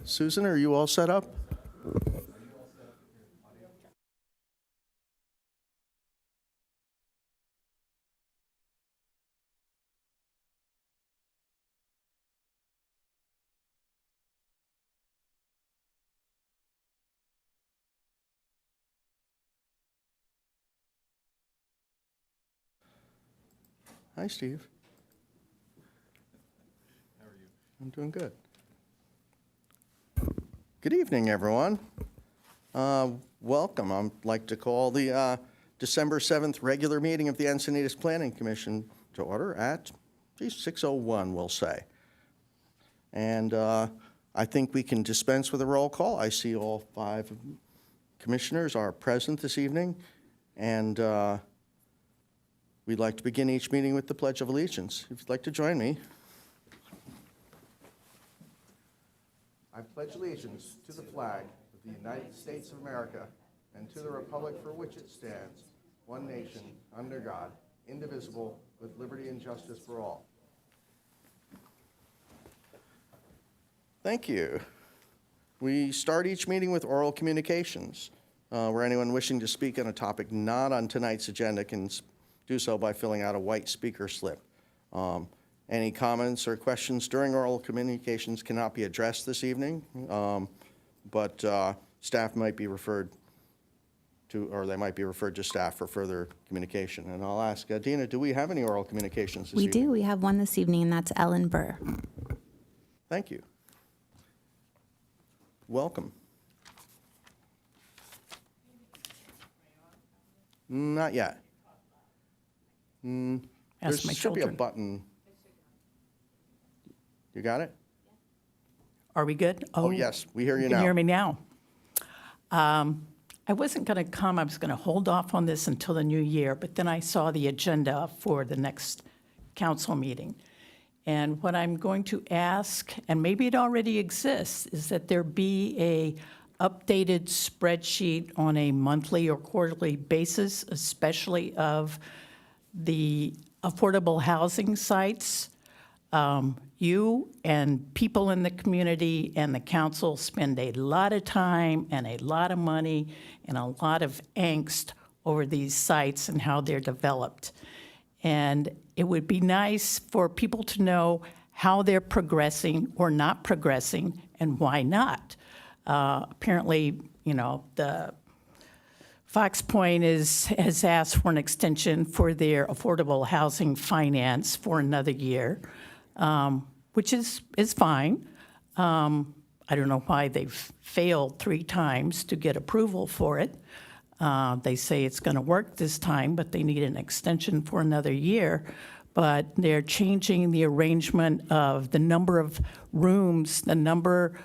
Susan, are you all set up? Hi, Steve. How are you? I'm doing good. Good evening, everyone. Welcome. I'd like to call the December 7th regular meeting of the Encinitas Planning Commission to order at 6:01, we'll say. And I think we can dispense with a roll call. I see all 5 commissioners are present this evening, and we'd like to begin each meeting with the Pledge of Allegiance. If you'd like to join me. I pledge allegiance to the flag of the United States of America and to the republic for which it stands, one nation, under God, indivisible, with liberty and justice for all. Thank you. We start each meeting with oral communications, where anyone wishing to speak on a topic not on tonight's agenda can do so by filling out a white speaker slip. Any comments or questions during oral communications cannot be addressed this evening, but staff might be referred to, or they might be referred to staff for further communication. And I'll ask, Dina, do we have any oral communications this evening? We do. We have one this evening, and that's Ellen Burr. Thank you. Welcome. Not yet. There Ask my should be a children. button. You got it? Are we good? Oh, yes, we hear you You now. can hear me now. I wasn't going to come. I was going to hold off on this until the new year, but then I saw the agenda for the next council meeting. And what I'm going to ask, and maybe it already exists, is that there be a updated spreadsheet on a monthly or quarterly basis, especially of the affordable housing sites. You and people in the community and the council spend a lot of time and a lot of money and a lot of angst over these sites and how they're developed. And it would be nice for people to know how they're progressing or not progressing and why not. Apparently, the Fox Point has asked for an extension for their affordable housing finance for another year, which is fine. I don't know why they've failed 3 times to get approval for it. They say it's going to work this time, but they need an extension for another year. But they're changing the arrangement of the number of rooms, the number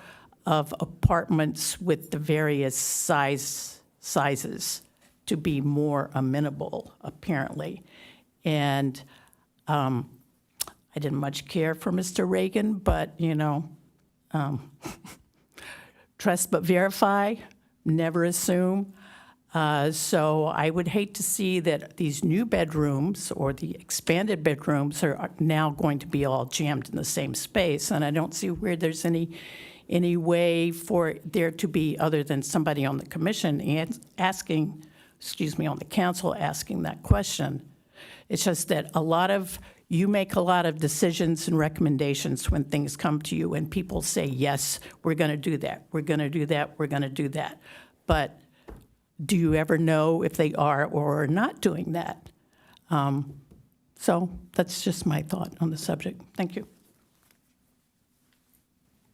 of apartments with the various sizes to be more amenable, apparently. And I didn't much care for Mr. Reagan, but, trust but verify, never assume. So I would hate to see that these new bedrooms or the expanded bedrooms are now going to be all jammed in the same space. And I don't see where there's any way for there to be, other than somebody on the commission on the council asking that question. It's just that you make a lot of decisions and recommendations when things come to you and people say, yes, we're going to do that, we're going to do that, we're going to do that. But do you ever know if they are or are not doing that? So that's just my thought on the subject. Thank you.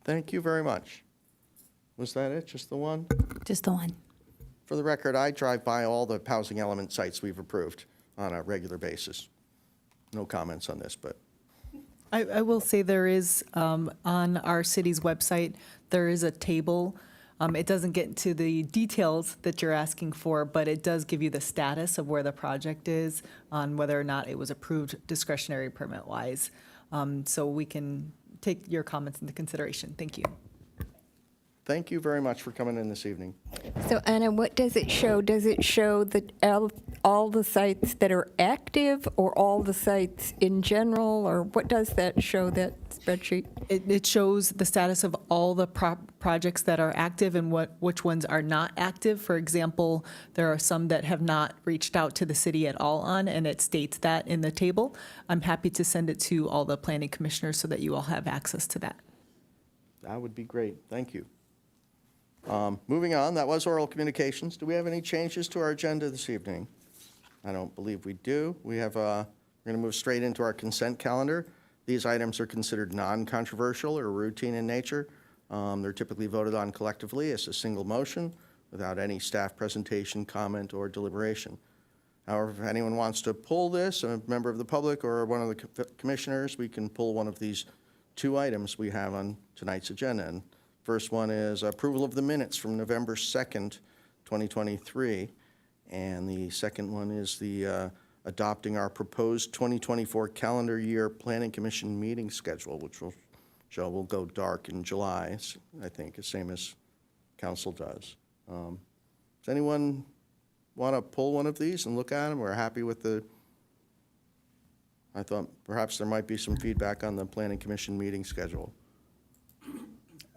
Thank you very much. Was that it? Just the one? Just the one. For the record, I drive by all the housing element sites we've approved on a regular basis. No comments on this, but. I will say there is, on our city's website, there is a table. It doesn't get into the details that you're asking for, but it does give you the status of where the project is on whether or not it was approved discretionary permit-wise. So we can take your comments into consideration. Thank you. thank you very much for coming in this evening. So Anna, what does it show? Does it show that all the sites that are active or all the sites in general? Or what does that show, that spreadsheet? It shows the status of all the projects that are active and which ones are not active. For example, there are some that have not reached out to the city at all on, and it states that in the table. I'm happy to send it to all the planning commissioners so that you all have access to that. That would be great. Thank you. Moving on, that was oral communications. Do we have any changes to our agenda this evening? I don't believe we do. We have, we're going to move straight into our consent calendar. These items are considered non-controversial or routine in nature. They're typically voted on collectively as a single motion without any staff presentation, comment, or deliberation. However, if anyone wants to pull this, a member of the public or one of the commissioners, we can pull one of these two items we have on tonight's agenda. And first one is approval of the minutes from November 2nd, 2023. And the second one is the adopting our proposed 2024 calendar year Planning Commission meeting schedule, which will show will go dark in July, I think, the same as council does. Does anyone want to pull one of these and look at them? We're happy with the, I thought perhaps there might be some feedback on the Planning Commission meeting schedule.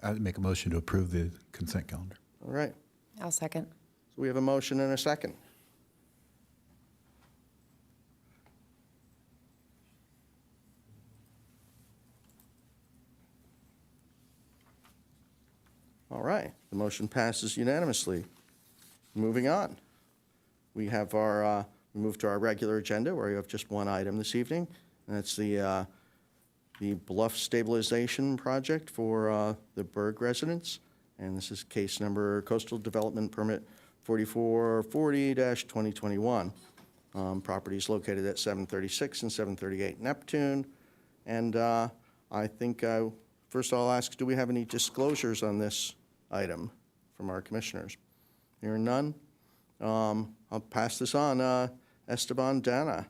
I'd make a motion to approve the consent calendar. All right, I'll second. so we have a motion and a second. All right, the motion passes unanimously. Moving on. We have our, we move to our regular agenda where we have just one item this evening, and that's the bluff stabilization project for the Berg residents. And this is case number Coastal Development Permit 4440-2021. Property is located at 736 and 738 Neptune. And I think, first I'll ask, do we have any disclosures on this item from our commissioners? Hearing none, I'll pass this on. Esteban Dana,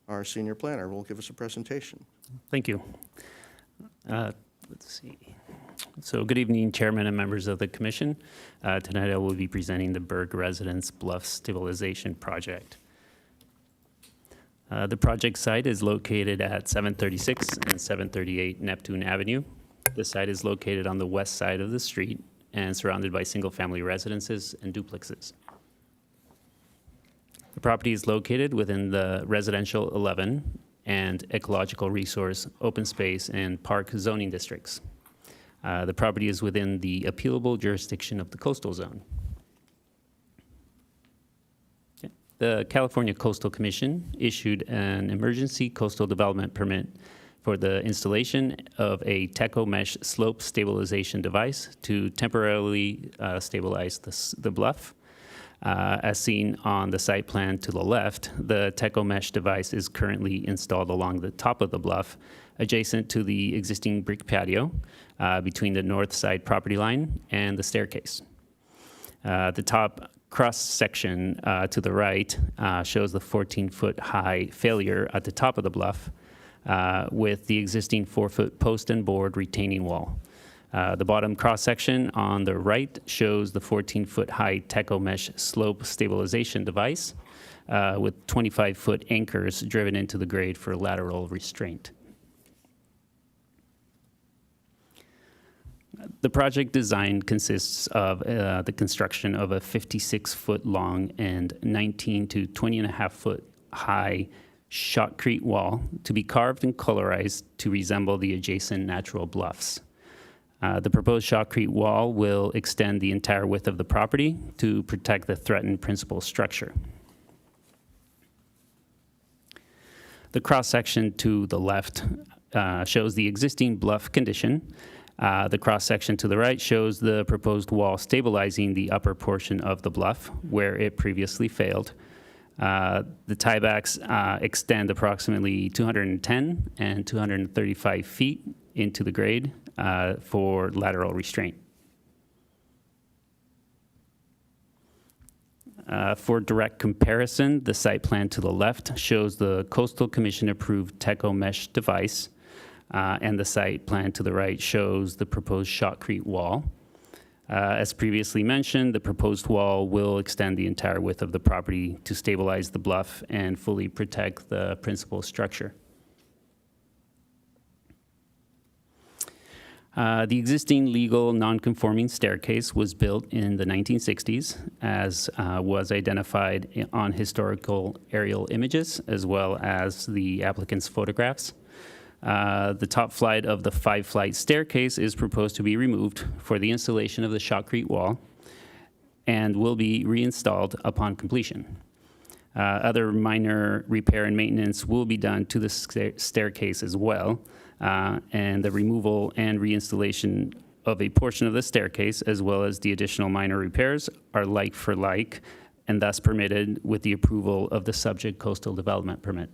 our senior planner, will give us a presentation. Thank you. Let's see. So good evening, Chairman and members of the Commission. Tonight I will be presenting the Berg Residence Bluff Stabilization Project. The project site is located at 736 and 738 Neptune Avenue. The site is located on the west side of the street and surrounded by single-family residences and duplexes. The property is located within the Residential 11 and Ecological Resource, Open Space, and Park zoning districts. The property is within the appealable jurisdiction of the coastal zone. Okay. The California Coastal Commission issued an emergency coastal development permit for the installation of a Teco mesh slope stabilization device to temporarily stabilize the bluff. As seen on the site plan to the left, the Teco mesh device is currently installed along the top of the bluff, adjacent to the existing brick patio between the north side property line and the staircase. The top cross section to the right shows the 14-foot high failure at the top of the bluff with the existing 4-foot post and board retaining wall. The bottom cross-section on the right shows the 14-foot high Teco mesh slope stabilization device with 25-foot anchors driven into the grade for lateral restraint. The project design consists of the construction of a 56-foot long and 19 to 20.5-foot high shotcrete wall to be carved and colorized to resemble the adjacent natural bluffs. The proposed shotcrete wall will extend the entire width of the property to protect the threatened principal structure. The cross-section to the left shows the existing bluff condition. The cross-section to the right shows the proposed wall stabilizing the upper portion of the bluff where it previously failed. The tiebacks extend approximately 210 and 235 feet into the grade for lateral restraint. For direct comparison, the site plan to the left shows the Coastal Commission approved Teco mesh device, and the site plan to the right shows the proposed shotcrete wall. As previously mentioned, the proposed wall will extend the entire width of the property to stabilize the bluff and fully protect the principal structure. The existing legal non-conforming staircase was built in the 1960s, as was identified on historical aerial images, as well as the applicant's photographs. The top flight of the 5-flight staircase is proposed to be removed for the installation of the shotcrete wall and will be reinstalled upon completion. Other minor repair and maintenance will be done to the staircase as well, and the removal and reinstallation of a portion of the staircase, as well as the additional minor repairs, are like for like, and thus permitted with the approval of the subject coastal development permit.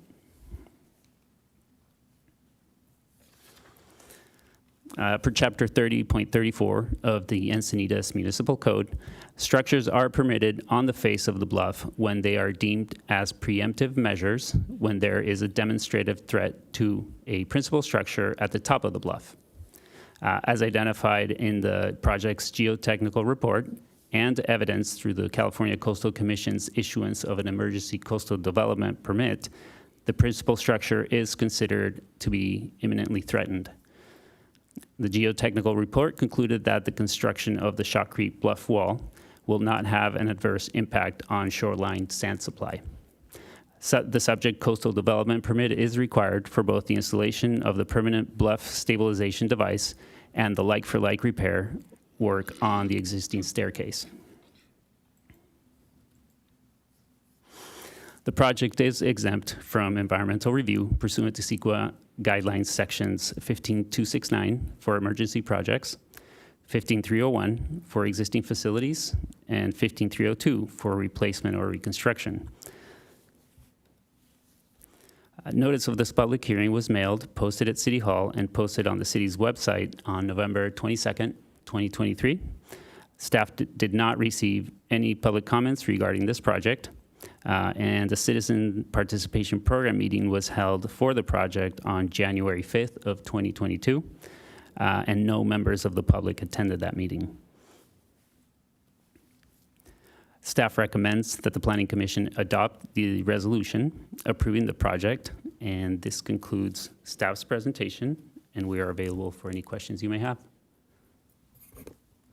Per Chapter 30.34 of the Encinitas Municipal Code, structures are permitted on the face of the bluff when they are deemed as preemptive measures when there is a demonstrative threat to a principal structure at the top of the bluff. As identified in the project's geotechnical report and evidence through the California Coastal Commission's issuance of an emergency coastal development permit, the principal structure is considered to be imminently threatened. The geotechnical report concluded that the construction of the shotcrete bluff wall will not have an adverse impact on shoreline sand supply. The subject coastal development permit is required for both the installation of the permanent bluff stabilization device and the like-for-like repair work on the existing staircase. The project is exempt from environmental review pursuant to CEQA guidelines sections 15269 for emergency projects, 15301 for existing facilities, and 15302 for replacement or reconstruction. Notice of this public hearing was mailed, posted at City Hall, and posted on the city's website on November 22nd, 2023. Staff did not receive any public comments regarding this project. And the citizen participation program meeting was held for the project on January 5th of 2022, and no members of the public attended that meeting. Staff recommends that the Planning Commission adopt the resolution approving the project, and this concludes staff's presentation, and we are available for any questions you may have.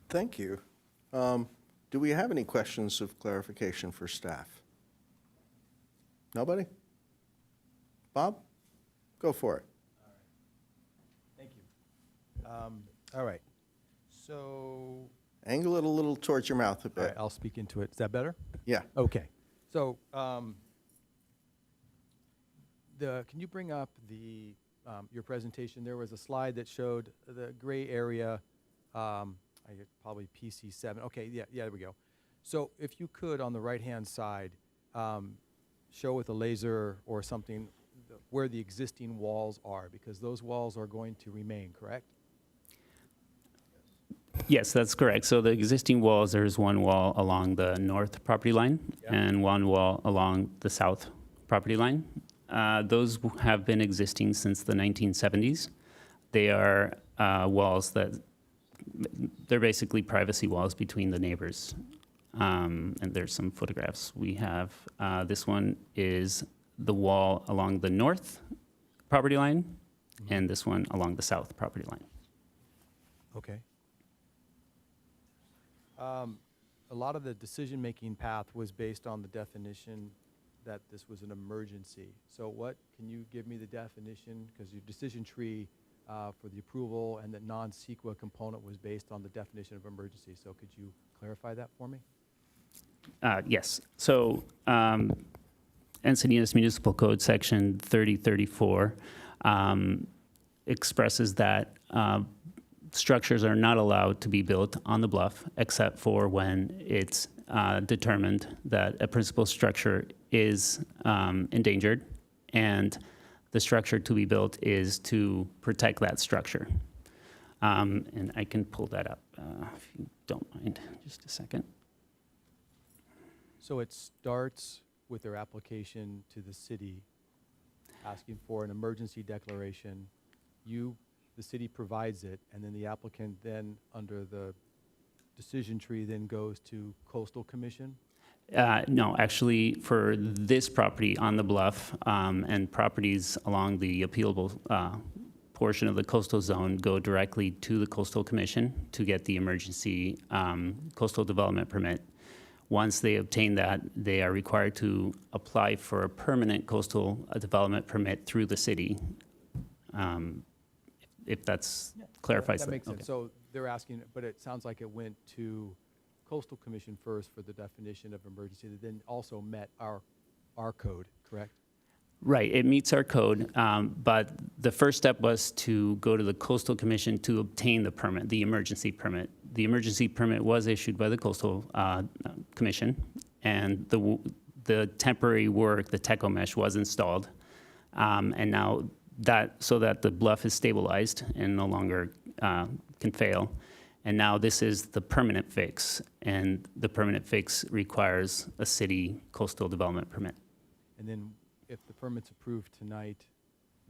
Thank you. Do we have any questions of clarification for staff? Nobody? Bob? Go for it. Thank you. All right. So, Angle it a little towards your mouth a all right, bit. I'll speak into it. Is that better? Yeah. Okay. So, can you bring up the your presentation? There was a slide that showed the gray area. I get probably PC7. Okay. Yeah. There we go. So, if you could, on the right-hand side, show with a laser or something where the existing walls are, because those walls are going to remain, correct? Yes, that's correct. So the existing walls, there's one wall along the north property line and one wall along the south property line. Those have been existing since the 1970s. They are walls that, they're basically privacy walls between the neighbors. And there's some photographs we have. This one is the wall along the north property line, and this one along the south property line. Okay. A lot of the decision-making path was based on the definition that this was an emergency. So can you give me the definition? Because your decision tree for the approval and the non-CEQA component was based on the definition of emergency. So could you clarify that for me? Yes. So Encinitas Municipal Code Section 3034 expresses that structures are not allowed to be built on the bluff except for when it's determined that a principal structure is endangered and the structure to be built is to protect that structure. And I can pull that up if you don't mind, just a second. So it starts with their application to the city, asking for an emergency declaration. The city provides it, and then the applicant then, under the decision tree then goes to Coastal Commission? No, actually, for this property on the bluff and properties along the appealable portion of the coastal zone go directly to the Coastal Commission to get the emergency coastal development permit. Once they obtain that, they are required to apply for a permanent coastal development permit through the city. If that's clarifies That makes okay. sense. So they're asking, but it sounds like it went to Coastal Commission first for the definition of emergency, that then also met our code, correct? Right, it meets our code, but the first step was to go to the Coastal Commission to obtain the permit, the emergency permit. The emergency permit was issued by the Coastal Commission, and the temporary work, the Teco mesh, was installed. And now so that the bluff is stabilized and no longer can fail. And now this is the permanent fix, and the permanent fix requires a city coastal development permit. And then if the permit's approved tonight,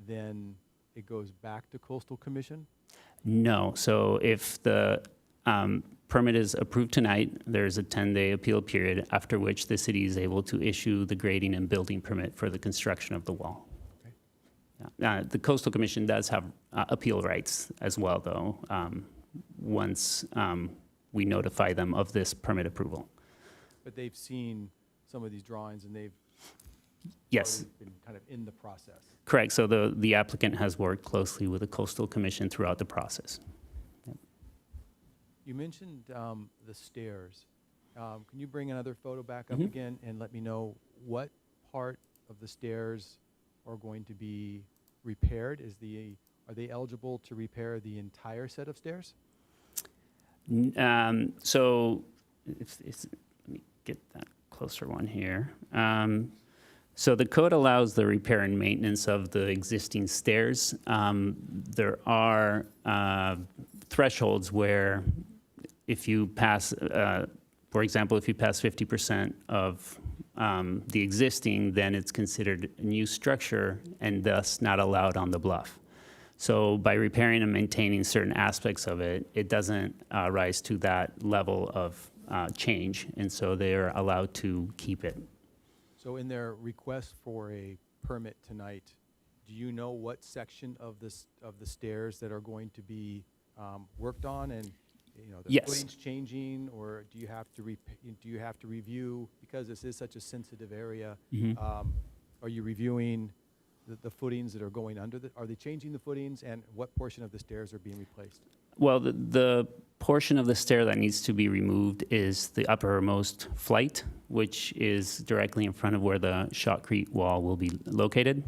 then it goes back to Coastal Commission? No, so if the permit is approved tonight, there's a 10-day appeal period, after which the city is able to issue the grading and building permit for the construction of the wall. Okay. Yeah. The Coastal Commission does have appeal rights as well, though, once we notify them of this permit approval. But they've seen some of these drawings and they've Yes, already been kind of in the process. correct. So the applicant has worked closely with the Coastal Commission throughout the process. You mentioned the stairs. Can you bring another photo back up Mhm. again and let me know what part of the stairs are going to be repaired? Are they eligible to repair the entire set of stairs? So let me get that closer one here. So the code allows the repair and maintenance of the existing stairs. There are thresholds where if you pass, for example, if you pass 50% of the existing, then it's considered a new structure and thus not allowed on the bluff. So by repairing and maintaining certain aspects of it, it doesn't rise to that level of change, and so they're allowed to keep it. So in their request for a permit tonight, do you know what section of the stairs that are going to be worked on, and the Yes. footings changing, or do you have to review, because this is such a sensitive area? Are you reviewing the footings that are going under are they changing the footings, and what portion of the stairs are being replaced? Well, the portion of the stair that needs to be removed is the uppermost flight, which is directly in front of where the shotcrete wall will be located.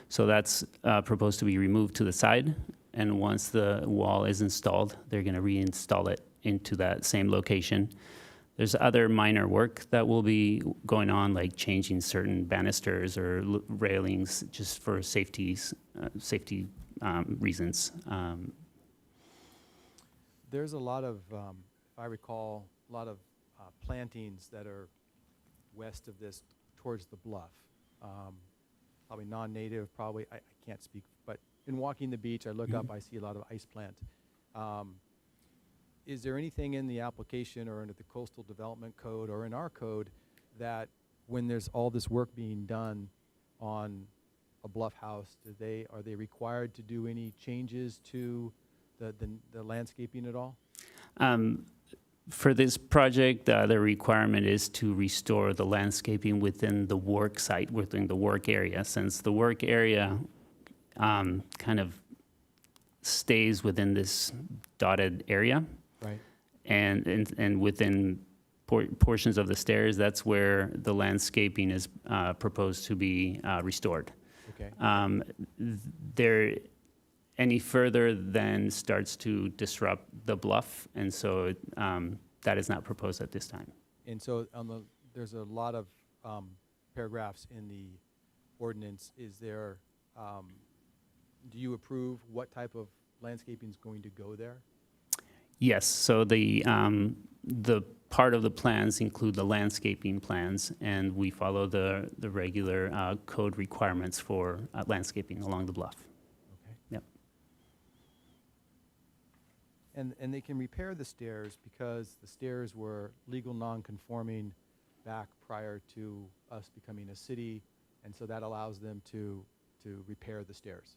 So that's proposed to be removed to the side, and once the wall is installed, they're going to reinstall it into that same location. There's other minor work that will be going on, like changing certain banisters or railings, just for safety reasons. There's a lot of, if I recall, a lot of plantings that are west of this towards the bluff. Probably non-native, I can't speak, but in walking the beach, I look up, I see a lot of ice plant. Is there anything in the application or under the Coastal Development Code or in our code that when there's all this work being done on a bluff house, are they required to do any changes to the landscaping at all? For this project, the requirement is to restore the landscaping within the work site, within the work area, since the work area kind of stays within this dotted area. Right. And within portions of the stairs, that's where the landscaping is proposed to be restored. Okay. Any further then starts to disrupt the bluff, and so that is not proposed at this time. And so there's a lot of paragraphs in the ordinance. Do you approve what type of landscaping is going to go there? Yes, so the part of the plans include the landscaping plans, and we follow the regular code requirements for landscaping along the bluff. Okay. Yep. And they can repair the stairs because the stairs were legal non-conforming back prior to us becoming a city, and so that allows them to repair the stairs.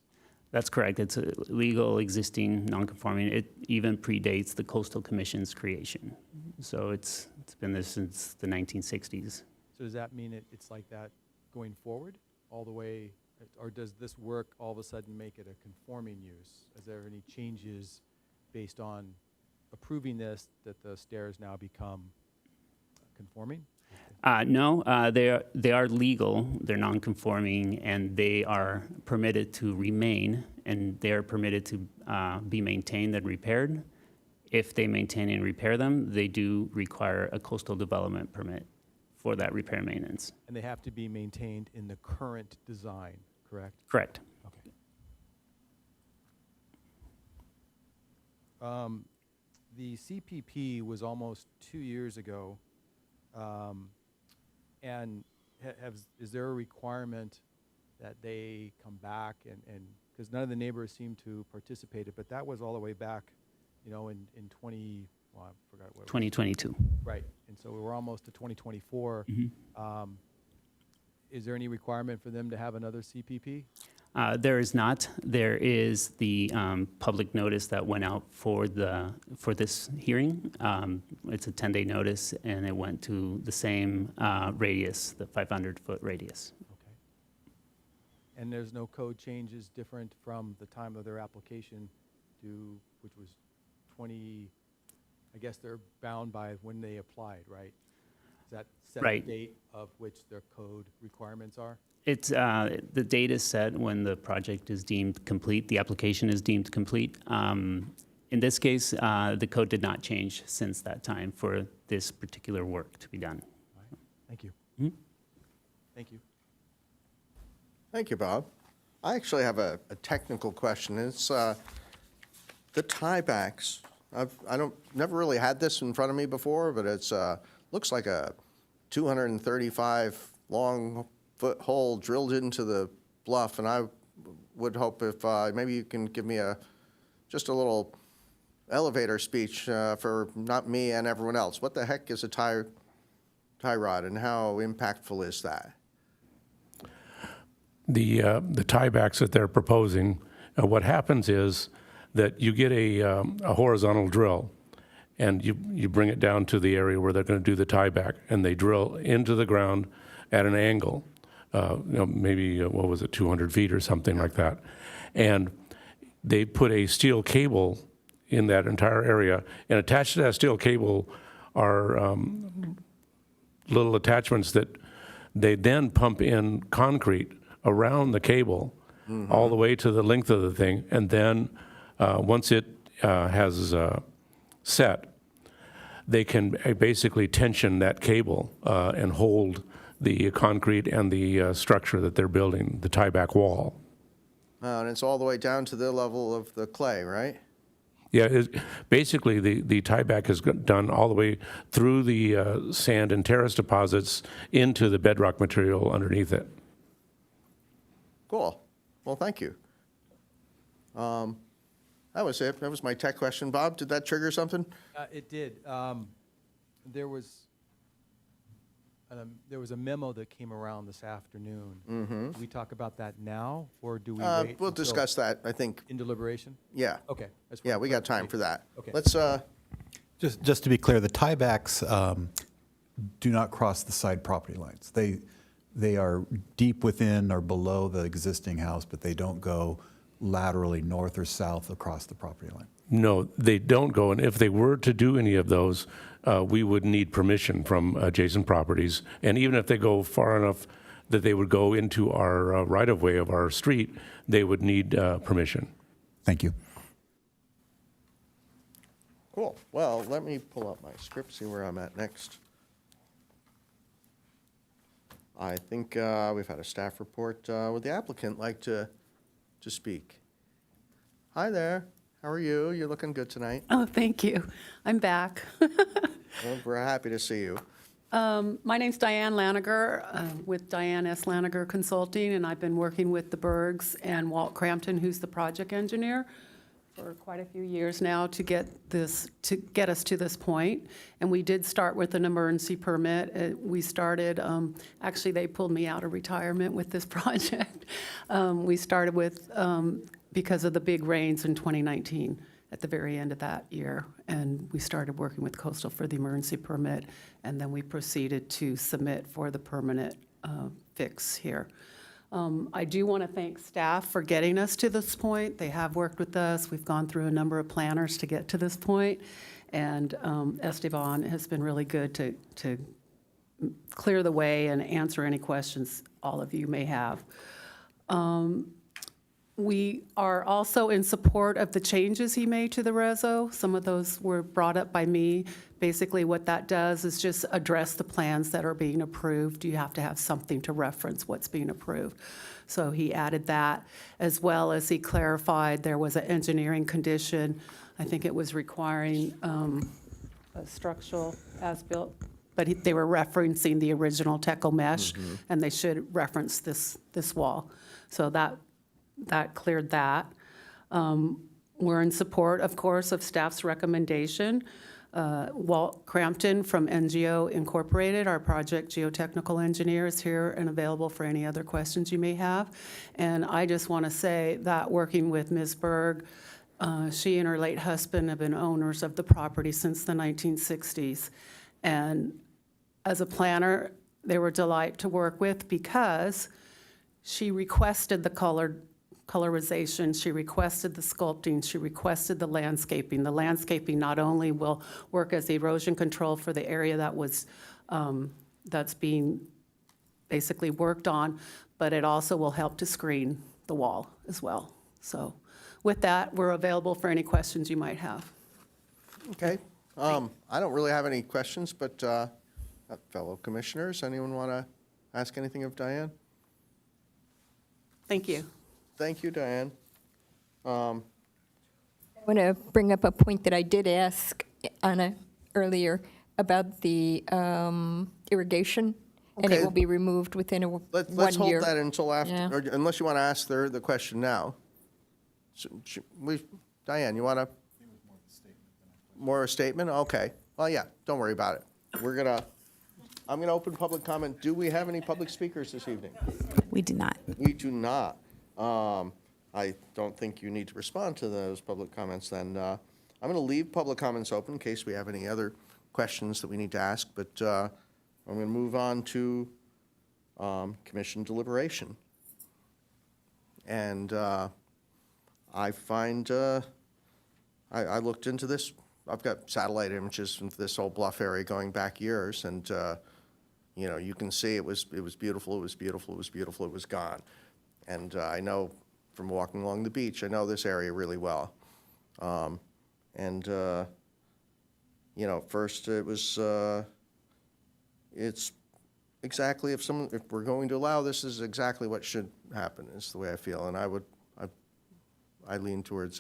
That's correct. It's a legal, existing, non-conforming. It even predates the Coastal Commission's creation. So it's been there since the 1960s. So does that mean it's like that going forward all the way, or does this work all of a sudden make it a conforming use? Is there any changes based on approving this that the stairs now become conforming? No, they are legal, they're non-conforming, and they are permitted to remain, and they are permitted to be maintained and repaired. If they maintain and repair them, they do require a coastal development permit for that repair and maintenance. And they have to be maintained in the current design, correct? Correct. Okay. The CPP was almost 2 years ago, and is there a requirement that they come back and because none of the neighbors seem to participate, but that was all the way back, in 20, well, I forgot what. 2022. Right, and so we're almost to 2024. Is there any requirement for them to have another CPP? There is not. There is the public notice that went out for this hearing. It's a 10-day notice, and it went to the same radius, the 500-foot radius. Okay. And there's no code changes different from the time of their application to, which was 20, I guess they're bound by when they applied, right? Is that set Right. date of which their code requirements are? It's the date is set when the project is deemed complete. The application is deemed complete. In this case, the code did not change since that time for this particular work to be done. All right. Thank you. Thank you. Thank you, Bob. I actually have a technical question. It's the tiebacks. Never really had this in front of me before, but it's looks like a 235 long foot hole drilled into the bluff, and I would hope if maybe you can give me just a little elevator speech for not me and everyone else. What the heck is a tie rod, and how impactful is that? The tiebacks that they're proposing, what happens is that you get a horizontal drill, and you bring it down to the area where they're going to do the tieback, and they drill into the ground at an angle. Maybe, 200 feet or something like that. And they put a steel cable in that entire area, and attached to that steel cable are little attachments that they then pump in concrete around the cable all the way to the length of the thing, and then once it has set, they can basically tension that cable and hold the concrete and the structure that they're building, the tieback wall. And it's all the way down to the level of the clay, right? Yeah, basically the tieback is done all the way through the sand and terrace deposits into the bedrock material underneath it. Cool. Well, thank you. That was it. That was my tech question. Bob, did that trigger something? It did. There was a memo that came around this afternoon. Do we talk about that now, or do we wait? We'll until discuss that, I think. in deliberation? Yeah. Okay. that's Yeah, fine. we got time for that. Okay. Let's, Just to be clear, the tiebacks do not cross the side property lines. They are deep within or below the existing house, but they don't go laterally north or south across the property line. No, they don't go, and if they were to do any of those, we would need permission from adjacent properties. And even if they go far enough that they would go into our right-of-way of our street, they would need permission. Thank you. cool. Well, let me pull up my script, see where I'm at next. I think we've had a staff report. Would the applicant like to speak? Hi there. How are you? You're looking good tonight. Oh, thank you. I'm back. Well, we're happy to see you. My name's Diane Laniger with Diane S. Laniger Consulting, and I've been working with the Bergs and Walt Crampton, who's the project engineer, for quite a few years now to get us to this point. And we did start with an emergency permit. We started, actually, they pulled me out of retirement with this project. We started with, because of the big rains in 2019, at the very end of that year. And we started working with Coastal for the emergency permit, and then we proceeded to submit for the permanent fix here. I do want to thank staff for getting us to this point. They have worked with us. We've gone through a number of planners to get to this point, and Esteban has been really good to clear the way and answer any questions all of you may have. We are also in support of the changes he made to the reso. Some of those were brought up by me. Basically, what that does is just address the plans that are being approved. You have to have something to reference what's being approved. So he added that, as well as he clarified there was an engineering condition. I think it was requiring a structural as-built, but they were referencing the original Teco mesh, and they should reference this wall. So that cleared that. We're in support, of course, of staff's recommendation. Walt Crampton from NGO Incorporated, our project geotechnical engineer, is here and available for any other questions you may have. And I just want to say that working with Ms. Berg, she and her late husband have been owners of the property since the 1960s. And as a planner, they were a delight to work with because she requested the colorization, she requested the sculpting, she requested the landscaping. The landscaping not only will work as erosion control for the area that was, that's being basically worked on, but it also will help to screen the wall as well. So with that, we're available for any questions you might have. Okay. I don't really have any questions, but fellow commissioners, anyone want to ask anything of Diane? Thank you. Thank you, Diane. I want to bring up a point that I did ask Anna earlier about the irrigation, and it Okay. will be removed within one Let's hold year. that until after, Yeah. or unless you want to ask the question now. Diane, you want to? More a statement? Okay. Well, yeah, don't worry about it. I'm going to open public comment. Do we have any public speakers this evening? We do not. We do not. I don't think you need to respond to those public comments then. I'm going to leave public comments open in case we have any other questions that we need to ask, but I'm going to move on to commission deliberation. And I find, I looked into this. I've got satellite images from this whole Bluff area going back years, and you know, you can see it was beautiful, it was beautiful, it was beautiful, it was gone. And I know from walking along the beach, I know this area really well. You know, first it was, it's exactly, if we're going to allow this, is exactly what should happen, is the way I feel. And I lean towards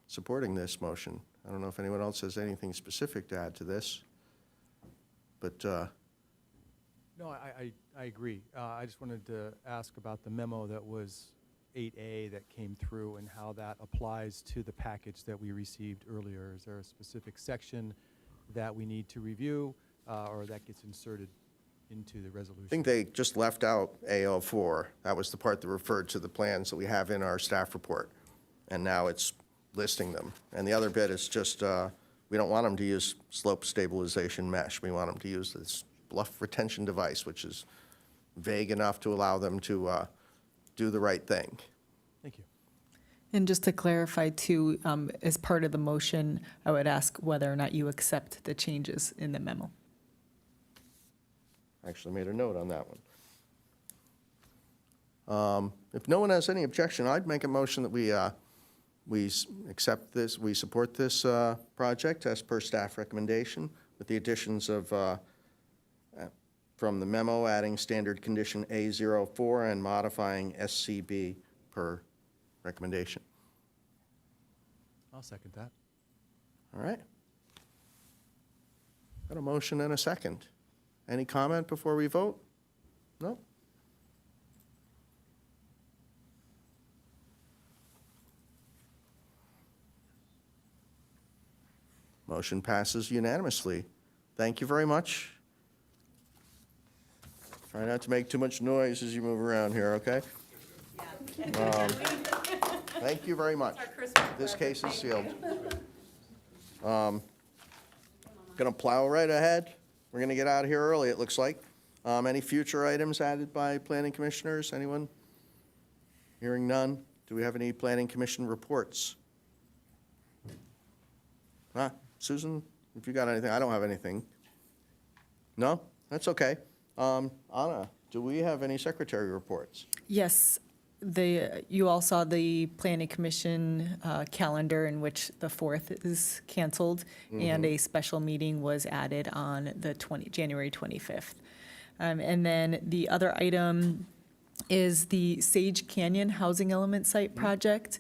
supporting this motion. I don't know if anyone else has anything specific to add to this, but No, I agree. I just wanted to ask about the memo that was 8A that came through and how that applies to the package that we received earlier. Is there a specific section that we need to review or that gets inserted into the resolution? I think they just left out A04. That was the part that referred to the plans that we have in our staff report. And now it's listing them. And the other bit is just, we don't want them to use slope stabilization mesh. We want them to use this bluff retention device, which is vague enough to allow them to do the right thing. Thank you. And just to clarify too, as part of the motion, I would ask whether or not you accept the changes in the memo. I actually made a note on that one. If no one has any objection, I'd make a motion that we accept this, we support this project as per staff recommendation with the additions of from the memo, adding standard condition A04 and modifying SCB per recommendation. I'll second that. All right. Got a motion and a second. Any comment before we vote? No? Motion passes unanimously. Thank you very much. Try not to make too much noise as you move around here, okay? Thank you very much. This case is sealed. Going to plow right ahead. We're going to get out of here early, it looks like. Any future items added by planning commissioners? Anyone? Hearing none. Do we have any planning commission reports? Susan, if you got anything, I don't have anything. No? That's okay. Anna, do we have any secretary reports? Yes, you all saw the planning commission calendar in which the 4th is canceled, and a special meeting was added on the January 25th. And then the other item is the Sage Canyon Housing Element Site project.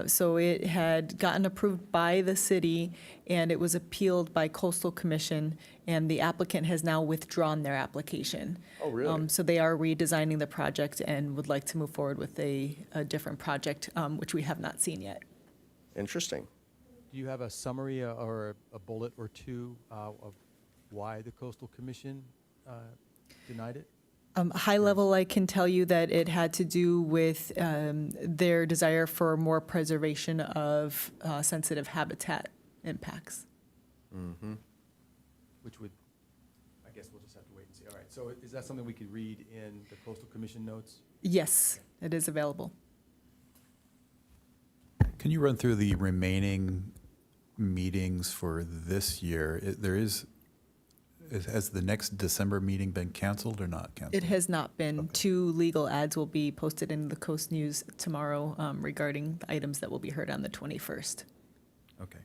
So it had gotten approved by the city, and it was appealed by Coastal Commission, and the applicant has now withdrawn their application. Oh, really? So they are redesigning the project and would like to move forward with a different project, which we have not seen yet. Interesting. Do you have a summary or a bullet or two of why the Coastal Commission denied it? High level, I can tell you that it had to do with their desire for more preservation of sensitive habitat impacts. Which would, I guess we'll just have to wait and see. All right, so is that something we could read in the Coastal Commission notes? Yes, it is available. Can you run through the remaining meetings for this year? Has the next December meeting been canceled or not canceled? It has not been. Okay. 2 legal ads will be posted in the Coast News tomorrow regarding the items that will be heard on the 21st. Okay.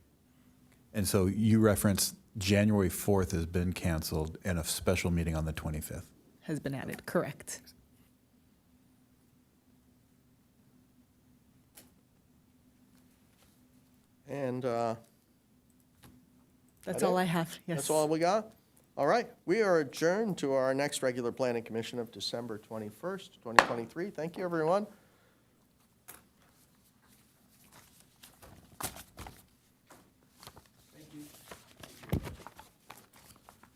And so you referenced January 4th has been canceled and a special meeting on the 25th. Has been added, correct. And That's That all it? I have, yes. that's all we got? All right, we are adjourned to our next regular planning commission of December 21st, 2023. Thank you, everyone.